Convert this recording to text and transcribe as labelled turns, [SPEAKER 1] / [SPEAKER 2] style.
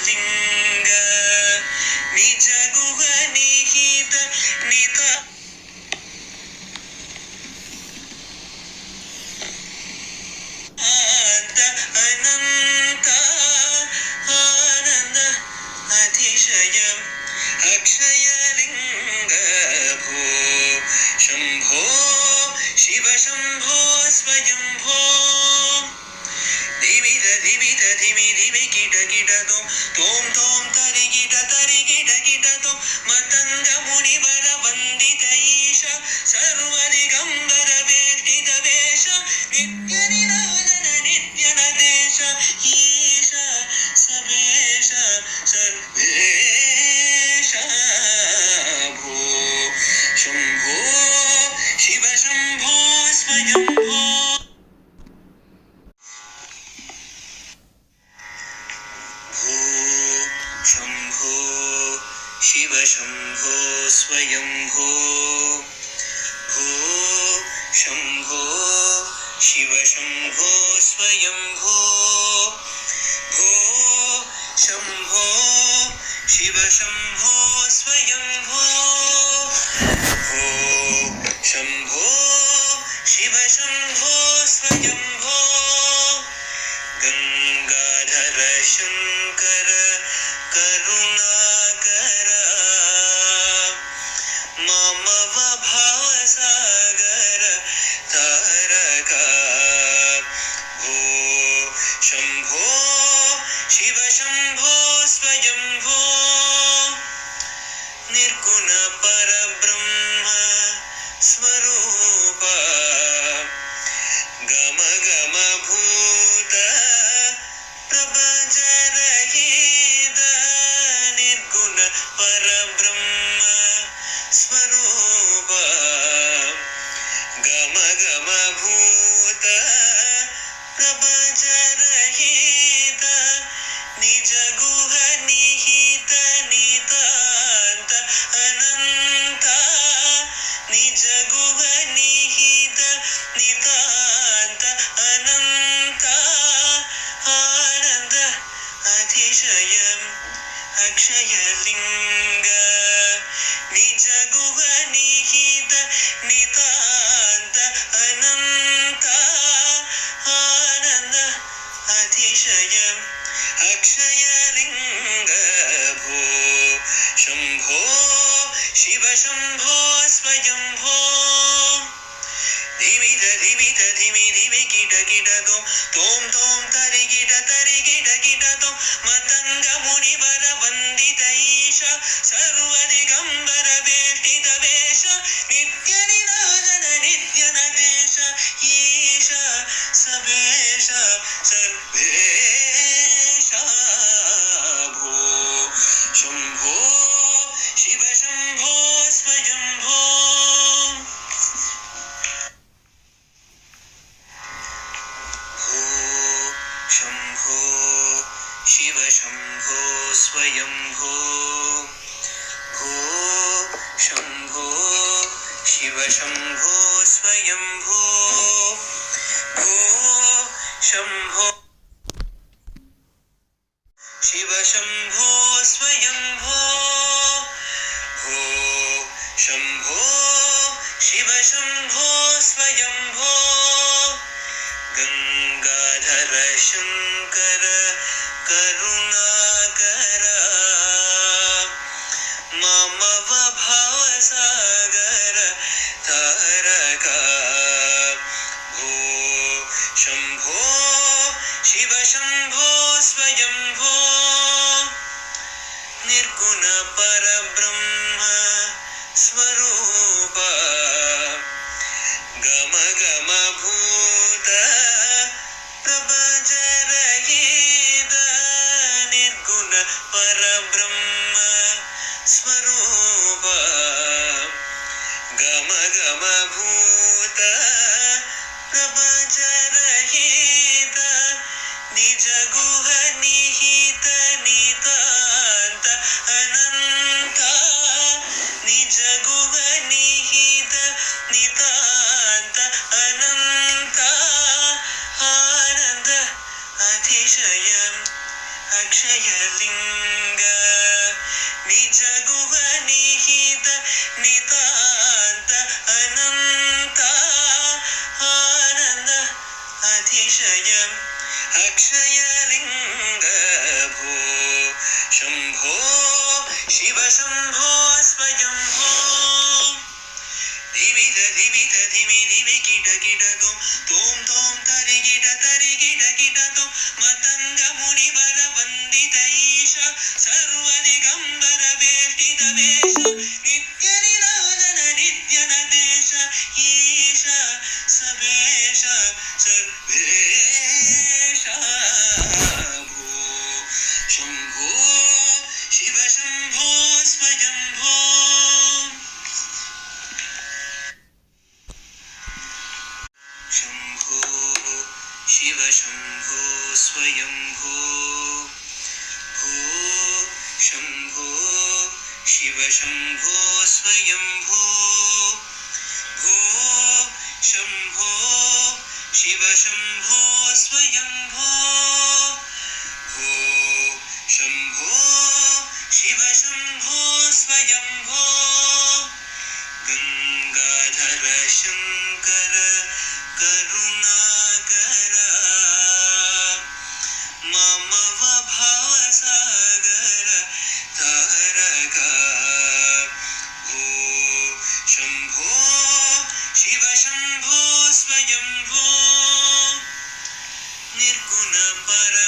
[SPEAKER 1] लिंग निज गुह निहित निता अनंत आनंद अतिशयम् अक्षय लिंग भो शंभो शिव शंभो स्वयंभो धिमित धिमित धिमि धिमि किट किट तोम तोम तरि किट तो मतंग मुनिवर वंदित ईश सर्व दिगंबर वेष्टित वेश नित्य निराजन नित्य नदेश ईश सबेश सर्वेश भो शंभो शिव शंभो स्वयंभो शंभो शिव शंभो स्वयंभो भो शंभो शिव शंभो स्वयंभो भो शंभो शिव शंभो स्वयंभो भो शंभो शिव शंभो स्वयंभो गंगाधर शंकर करुणाकर मम भवसागर तारका भो शंभो शिव शंभो स्वयंभो निर्गुण परब्रह्म स्वरूप गम गम भूत प्रपंच रहित निर्गुण परब्रह्म स्वरूप गम गम भूत प्रपंच रहित निज गुह निहित नितांत अनंत निज गुह निहित नितांत अनंत आनंद अतिशयम् अक्षय लिंग निज गुह निहित नितांत अनंत आनंद अतिशयम् अक्षय लिंग भो शंभो शिव शंभो स्वयंभो धिमित धिमित धिमि धिमि किट तोम तोम तरि किट तो मतंग मुनिवर वंदित ईश सर्व दिगंबर वेष्टित वेश नित्य निराजन नित्य नदेश ईश सबेश सर्वेश भो शंभो शिव शंभो स्वयंभो शंभो शिव शंभो स्वयंभो भो शंभो शिव शंभो स्वयंभो भो शंभो शिव शंभो स्वयंभो भो शंभो शिव शंभो स्वयंभो गंगाधर शंकर करुणाकर मम भवसागर तारका भो शंभो शिव शंभो स्वयंभो निर्गुण परब्रह्म स्वरूप गम गम भूत प्रपंच रहित निर्गुण परब्रह्म स्वरूप गम गम भूत प्रपंच रहित निज गुह निहित नितांत अनंत निज गुह निहित नितांत अनंत आनंद अतिशयम् अक्षयलिङ्ग निज गुह निहित नितान्त अनन्त आनन्द अतिशय अक्षयलिङ्ग भो शम्भो शिव शम्भो स्वयम्भो धिमित धिमित धिमि धिमि किट किट तोम तोम तरि किट तोम मतंग मुनि वर वंदित ईश सर्वदिगंबर वेष्टित वेश नित्य निरंजन नित्य नदेश ईश सबेश सर्वेश भो शंभो शिव शंभो स्वयंभो शंभो शिव शंभो स्वयंभो भो शंभो शिव शंभो स्वयंभो भो शंभो शिव शंभो स्वयंभो भो शंभो शिव शंभो स्वयंभो गंगाधर शंकर करुणाकर मम भवसागर तारक भो शंभो शिव शंभो स्वयंभो निर्गुण पर